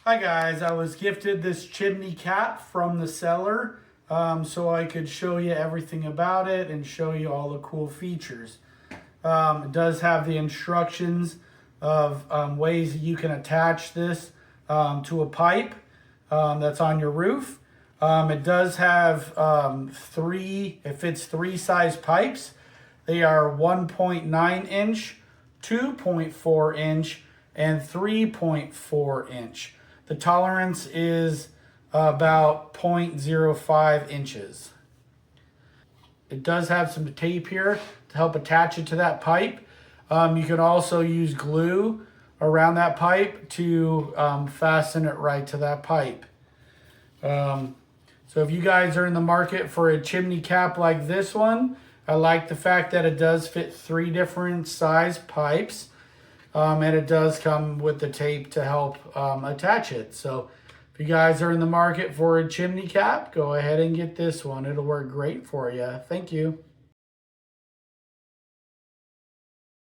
Hi guys, I was gifted this chimney cap from the seller so I could show you everything about it and show you all the cool features. It does have the instructions of ways you can attach this to a pipe that's on your roof. It does have it fits three size pipes. They are 1.9 inch, 2.4 inch, and 3.4 inch. The tolerance is about 0.05 inches. It does have some tape here to help attach it to that pipe. You can also use glue around that pipe to fasten it right to that pipe. So if you guys are in the market for a chimney cap like this one, I like the fact that it does fit three different size pipes. And it does come with the tape to help attach it. So if you guys are in the market for a chimney cap, go ahead and get this one. It'll work great for you. Thank you.